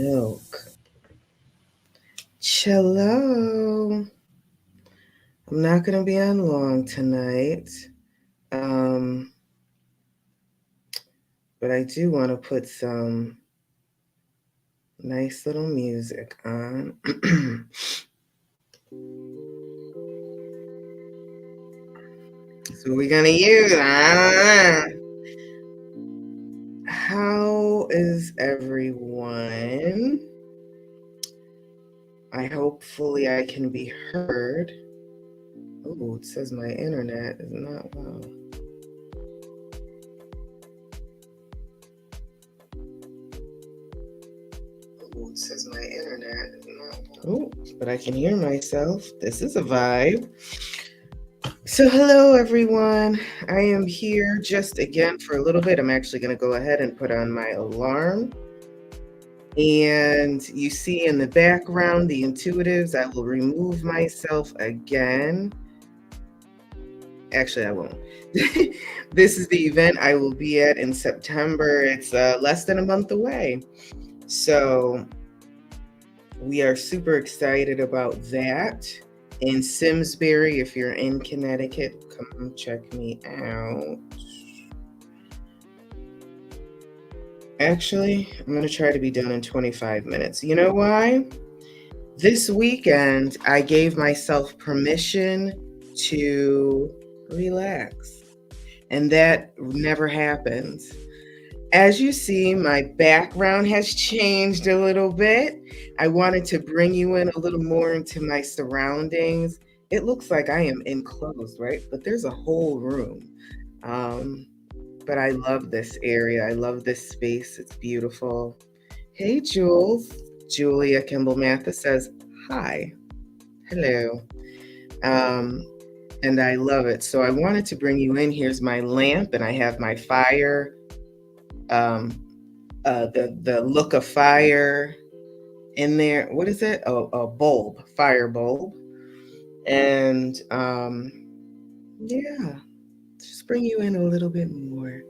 milk. Cello. I'm not going to be on long tonight. Um, but I do want to put some nice little music on. So we're going to use. How is everyone? Hopefully I can be heard. Oh, it says my internet is not well. Oh, it says my internet is not well. Oh, but I can hear myself. This is a vibe. So hello everyone. I am here just again for a little bit. I'm actually going to go ahead and put on my alarm. And you see in the background the intuitives. I will remove myself again. Actually, I won't. This is the event I will be at in September. It's less than a month away. So we are super excited about that. In Simsbury, if you're in Connecticut, come check me out. Actually, I'm going to try to be done in 25 minutes. You know why? This weekend, I gave myself permission to relax. And that never happens. As you see, my background has changed a little bit. I wanted to bring you in a little more into my surroundings. It looks like I am enclosed, right? But there's a whole room. But I love this area. I love this space. It's beautiful. Hey, Jules. Julia Kimball Mathis says, hi. Hello. And I love it. So I wanted to bring you in. Here's my lamp, and I have my fire. The look of fire in there. What is it? A bulb, fire bulb. And yeah, just bring you in a little bit more.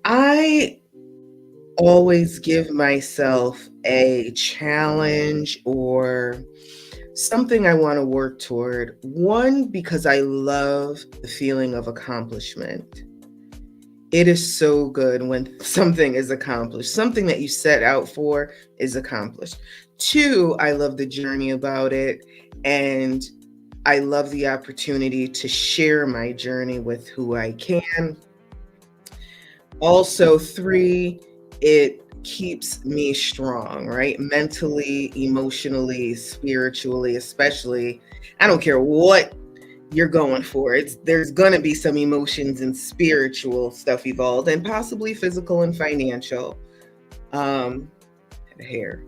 I always give myself a challenge or something I want to work toward. One, because I love the feeling of accomplishment. It is so good when something is accomplished. Something that you set out for is accomplished. Two, I love the journey about it. And I love the opportunity to share my journey with who I can. Also, three, it keeps me strong, right? Mentally, emotionally, spiritually, especially. I don't care what you're going for. There's gonna be some emotions and spiritual stuff involved, and possibly physical and financial. Hair.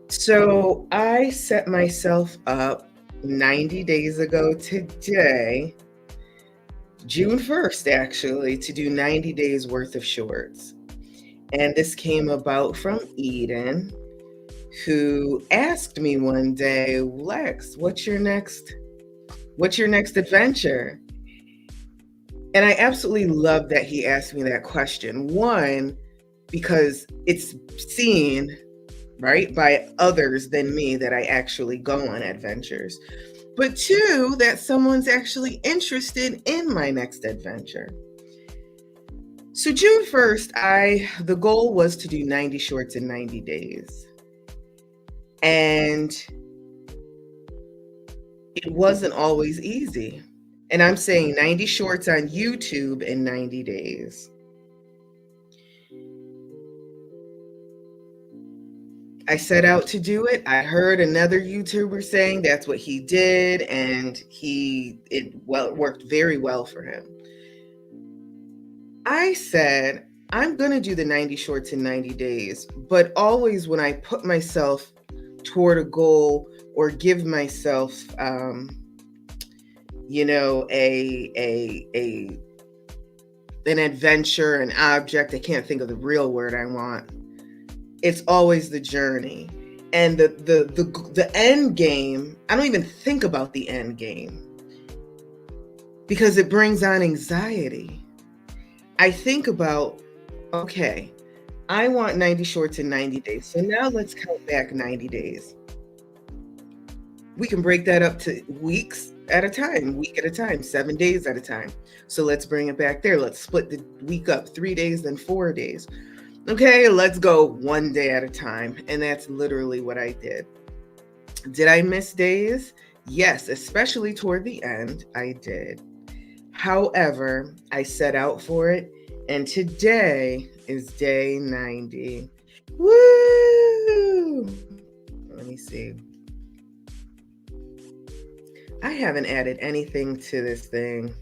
So I set myself up 90 days ago today, June 1st, actually, to do 90 days worth of shorts. And this came about from Eden, who asked me one day, Lex, what's your next adventure? And I absolutely love that he asked me that question. One, because it's seen, right, by others than me that I actually go on adventures. But two, that someone's actually interested in my next adventure. So June 1st, the goal was to do 90 shorts in 90 days. And it wasn't always easy. And I'm saying 90 shorts on YouTube in 90 days. I set out to do it. I heard another YouTuber saying that's what he did, and it worked very well for him. I said, I'm going to do the 90 shorts in 90 days, but always when I put myself toward a goal or give myself, an adventure, an object, I can't think of the real word I want. It's always the journey. And the end game, I don't even think about the end game because it brings on anxiety. I think about, okay, I want 90 shorts in 90 days. So now let's count back 90 days. We can break that up to weeks at a time, week at a time, 7 days at a time. So let's bring it back there. Let's split the week up 3 days, then 4 days. Okay, let's go 1 day at a time. And that's literally what I did. Did I miss days? Yes, especially toward the end, I did. However, I set out for it, and today is day 90. Woo! Let me see. I haven't added anything to this thing.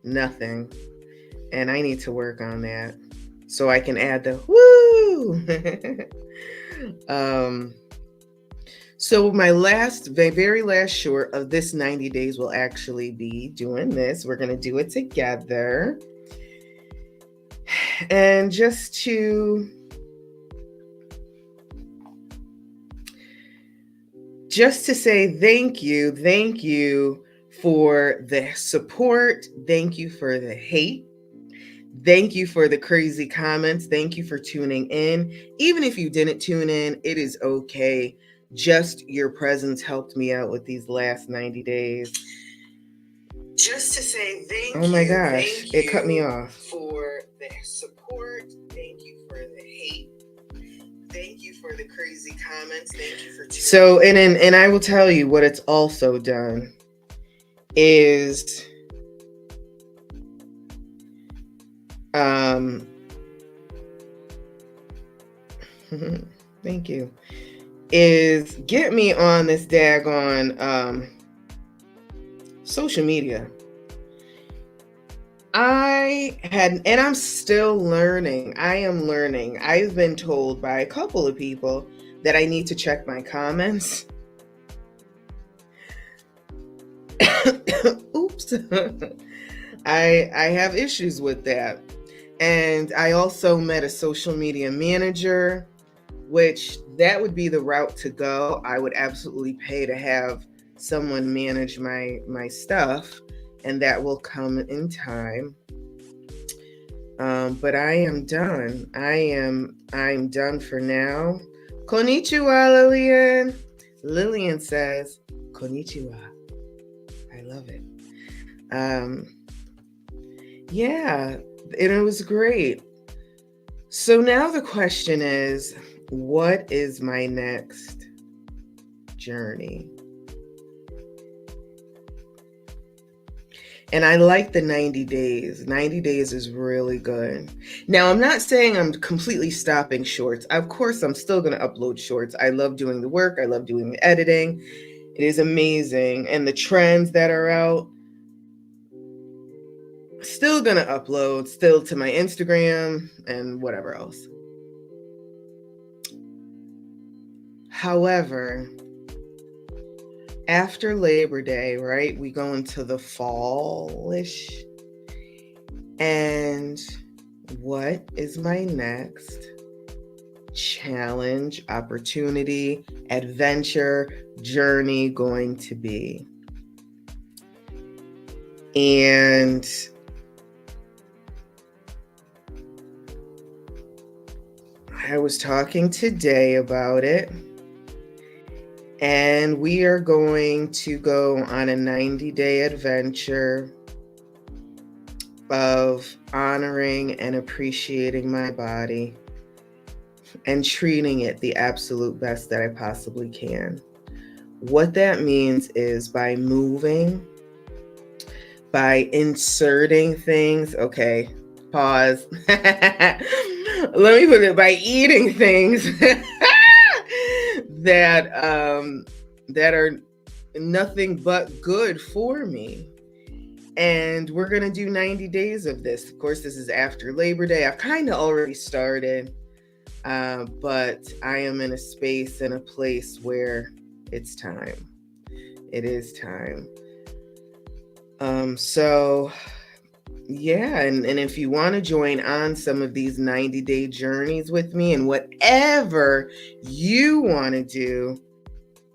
Nothing. And I need to work on that so I can add the woo! So my very last short of this 90 days will actually be doing this. We're going to do it together. And just to say thank you for the support. Thank you for the hate. Thank you for the crazy comments. Thank you for tuning in. Even if you didn't tune in, it is okay. Just your presence helped me out with these last 90 days. Just to say thank you. Oh my gosh, it cut me off. For the support. Thank you for the hate. Thank you for the crazy comments. Thank you for tuning in. And I will tell you what it's also done is thank you, is get me on this daggone social media. And I'm still learning. I am learning. I've been told by a couple of people that I need to check my comments. Oops. I have issues with that. And I also met a social media manager, which that would be the route to go. I would absolutely pay to have someone manage my stuff, and that will come in time. But I am done. I'm done for now. Konnichiwa, Lillian. Lillian says, Konnichiwa. I love it. Yeah, and it was great. So now the question is, what is my next journey? And I like the 90 days. 90 days is really good. Now, I'm not saying I'm completely stopping shorts. Of course, I'm still going to upload shorts. I love doing the work. I love doing the editing. It is amazing. And the trends that are out, still going to upload, still to my Instagram and whatever else. However, after Labor Day, right, we go into the fallish. And what is my next challenge, opportunity, adventure, journey going to be? And I was talking today about it. And we are going to go on a 90-day adventure of honoring and appreciating my body and treating it the absolute best that I possibly can. What that means is by moving, by inserting things. Okay, pause. Let me put it by eating things. that are nothing but good for me. And we're going to do 90 days of this. Of course, this is after Labor Day. I've kind of already started, but I am in a space and a place where it's time. It is time. So yeah, and if you want to join on some of these 90-day journeys with me and whatever you want to do,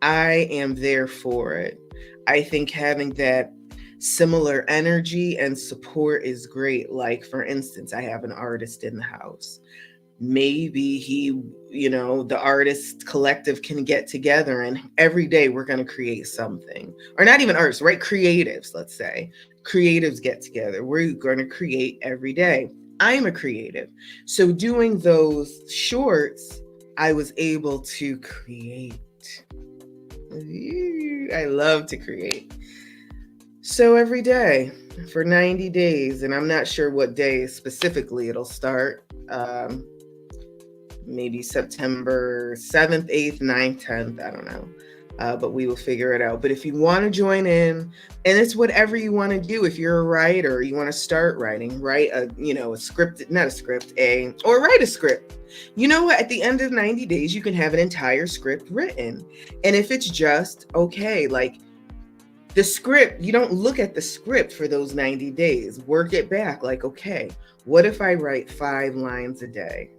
I am there for it. I think having that similar energy and support is great. Like, for instance, I have an artist in the house. Maybe the artist collective can get together and every day we're going to create something. Or not even artists, right? Creatives, let's say. Creatives get together. We're going to create every day. I'm a creative. So doing those shorts, I was able to create. I love to create. So every day for 90 days, and I'm not sure what day specifically it'll start. Maybe September 7th, 8th, 9th, 10th, I don't know. But we will figure it out. But if you want to join in, and it's whatever you want to do. If you're a writer, you want to start writing, write a script, not a script, or write a script. You know what? At the end of 90 days, you can have an entire script written. And if it's just, okay, like the script, you don't look at the script for those 90 days. Work it back. Like, okay, what if I write 5 lines a day?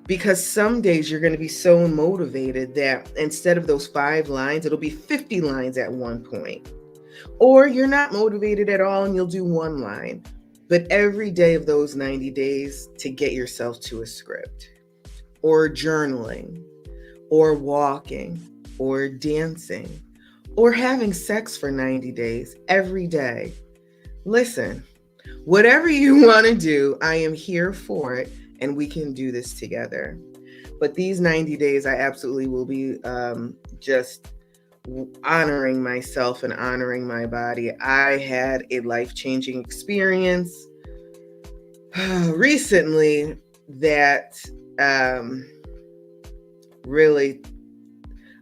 Because some days you're going to be so motivated that instead of those 5 lines, it'll be 50 lines at one point. Or you're not motivated at all and you'll do 1 line. But every day of those 90 days to get yourself to a script, or journaling, or walking, or dancing, or having sex for 90 days every day. Listen, whatever you want to do, I am here for it. And we can do this together. But these 90 days, I absolutely will be just honoring myself and honoring my body. I had a life-changing experience recently that really,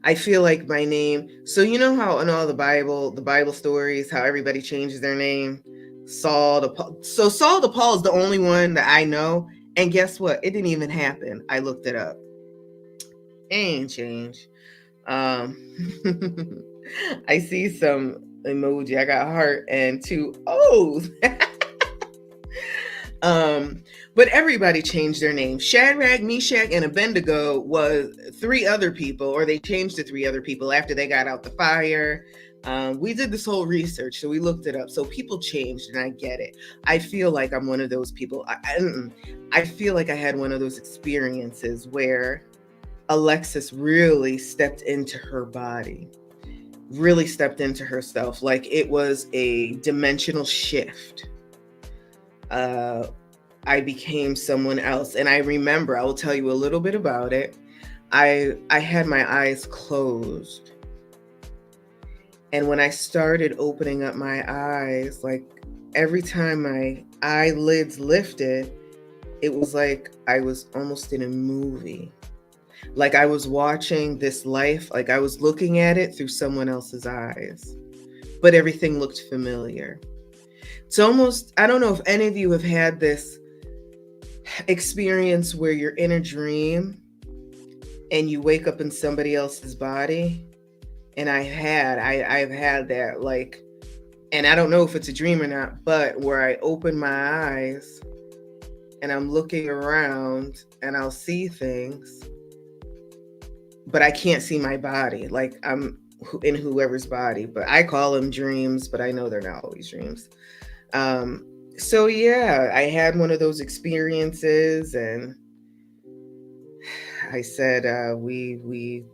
I feel like my name. So you know how in all the Bible stories, how everybody changes their name? Saul to Paul. So Saul to Paul is the only one that I know. And guess what? It didn't even happen. I looked it up. Ain't change. I see some emoji. I got heart and 2 O's. But everybody changed their name. Shadrach, Meshach, and Abednego was 3 other people, or they changed to 3 other people after they got out the fire. We did this whole research, so we looked it up. So people changed, and I get it. I feel like I'm one of those people. I feel like I had one of those experiences where Alexis really stepped into her body, really stepped into herself. Like it was a dimensional shift. I became someone else. And I remember, I will tell you a little bit about it. I had my eyes closed. And when I started opening up my eyes, like every time my eyelids lifted, it was like I was almost in a movie. Like I was watching this life, like I was looking at it through someone else's eyes, but everything looked familiar. It's almost, I don't know if any of you have had this experience where you're in a dream and you wake up in somebody else's body. And I've had that, like, and I don't know if it's a dream or not, but where I open my eyes and I'm looking around and I'll see things, but I can't see my body. Like I'm in whoever's body, but I call them dreams, but I know they're not always dreams. So yeah, I had one of those experiences and I said, we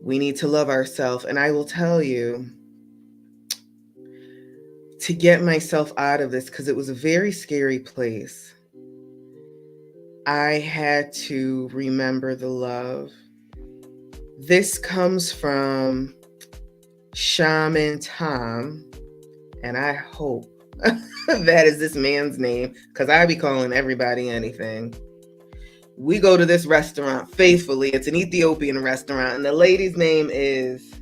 need to love ourselves. And I will tell you, to get myself out of this, because it was a very scary place, I had to remember the love. This comes from Shaman Tom, and I hope that is this man's name, because I be calling everybody anything. We go to this restaurant faithfully. It's an Ethiopian restaurant, and the lady's name is,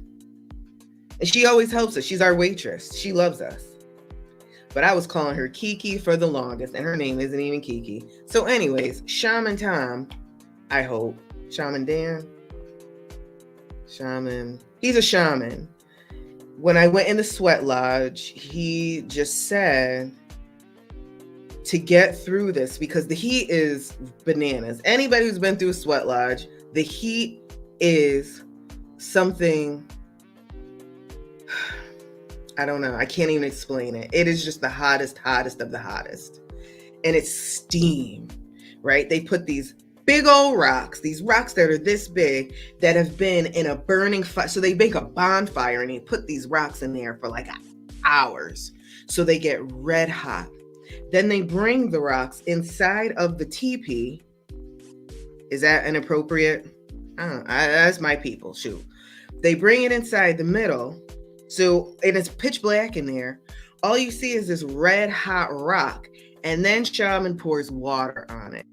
and she always helps us. She's our waitress. She loves us. But I was calling her Kiki for the longest, and her name isn't even Kiki. So anyways, Shaman Tom, I hope. Shaman Dan? Shaman. He's a shaman. When I went in the sweat lodge, he just said, to get through this, because the heat is bananas. Anybody who's been through a sweat lodge, the heat is something, I don't know. I can't even explain it. It is just the hottest of the hottest. and it's steam, right? They put these big old rocks, these rocks that are this big that have been in a burning fire. So they make a bonfire and they put these rocks in there for like hours. So they get red hot. Then they bring the rocks inside of the teepee. Is that inappropriate? That's my people. Shoot. They bring it inside the middle. So, and it's pitch black in there. All you see is this red hot rock. And then shaman pours water on it.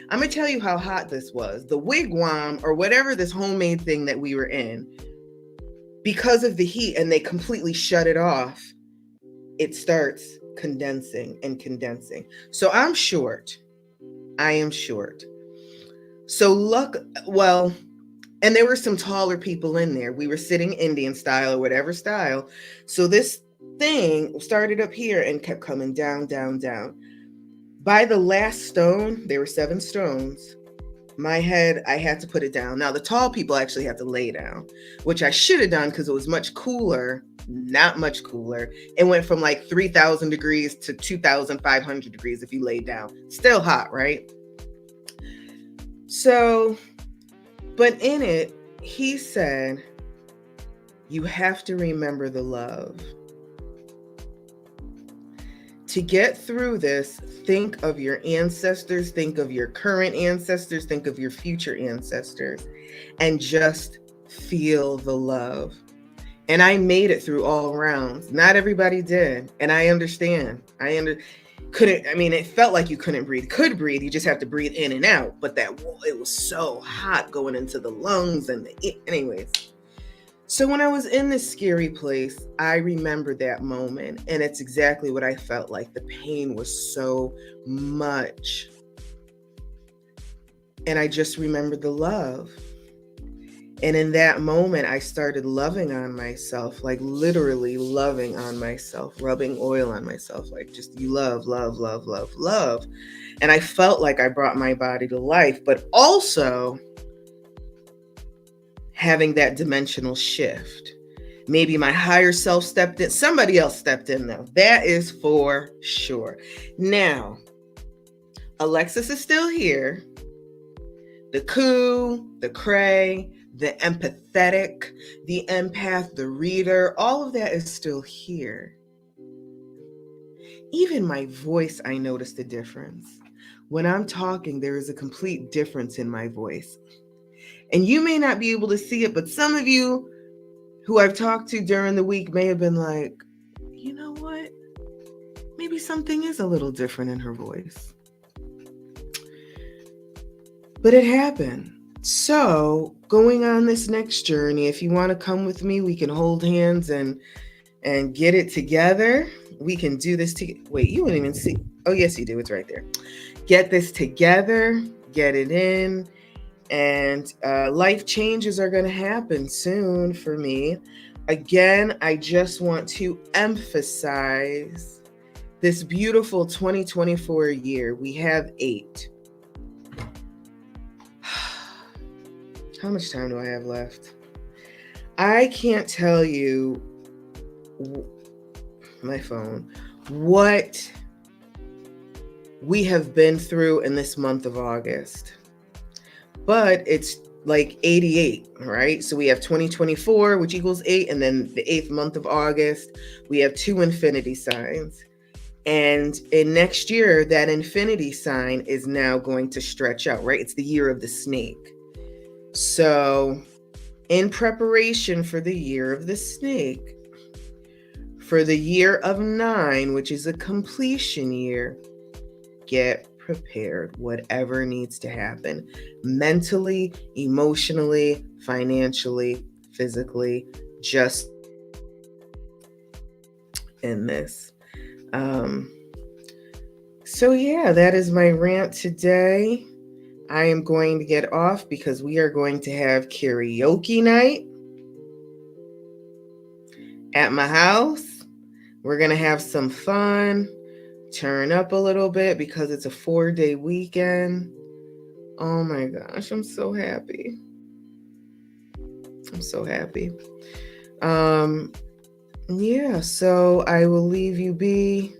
I'm going to tell you how hot this was. The wigwam, or whatever this homemade thing that we were in, because of the heat, and they completely shut it off, it starts condensing and condensing. So I'm short. I am short. So and there were some taller people in there. We were sitting Indian style or whatever style. So this thing started up here and kept coming down, down, down. By the last stone, there were 7 stones. My head, I had to put it down. Now, the tall people actually had to lay down, which I should have done because it was much cooler. Not much cooler. It went from like 3,000 degrees to 2,500 degrees if you laid down. Still hot, right? So, but in it, he said, you have to remember the love. To get through this, think of your ancestors, think of your current ancestors, think of your future ancestors, and just feel the love. And I made it through all rounds. Not everybody did. And I understand. It felt like you couldn't breathe. Could breathe, you just have to breathe in and out. But it was so hot going into the lungs anyways. So when I was in this scary place, I remember that moment, and it's exactly what I felt like. The pain was so much. And I just remembered the love. And in that moment, I started loving on myself, like literally loving on myself, rubbing oil on myself, like just you love, love, love, love, love. And I felt like I brought my body to life, but also having that dimensional shift. Maybe my higher self stepped in. Somebody else stepped in though. That is for sure. Now, Alexis is still here. The Koo, the Cray, the empathetic, the empath, the reader, all of that is still here. Even my voice, I noticed a difference. When I'm talking, there is a complete difference in my voice. And you may not be able to see it, but some of you who I've talked to during the week may have been like, you know what? Maybe something is a little different in her voice. But it happened. So going on this next journey, if you want to come with me, we can hold hands and get it together. We can do this together. Wait, you wouldn't even see. Oh, yes, you do. It's right there. Get this together, get it in. And life changes are going to happen soon for me. Again, I just want to emphasize this beautiful 2024 year. We have 8. How much time do I have left? I can't tell you, my phone, what we have been through in this month of August. But it's like 88, right? So we have 2024, which equals 8, and then the 8th month of August, we have 2 infinity signs. And in next year, that infinity sign is now going to stretch out, right? It's the year of the snake. So in preparation for the year of the snake, for the year of 9, which is a completion year, get prepared, whatever needs to happen mentally, emotionally, financially, physically, just in this. So yeah, that is my rant today. I am going to get off because we are going to have karaoke night at my house. We're going to have some fun. Turn up a little bit because it's a 4-day weekend. Oh my gosh, I'm so happy. I'm so happy. Yeah, so I will leave you be.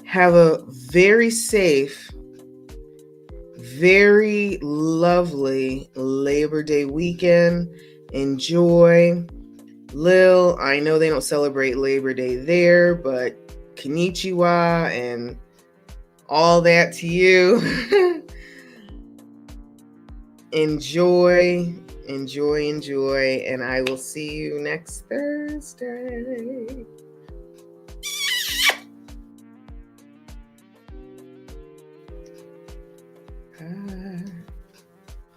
Have a very safe, very lovely Labor Day weekend. Enjoy. Lil, I know they don't celebrate Labor Day there, but konnichiwa and all that to you. Enjoy, enjoy, and I will see you next Thursday. Bye.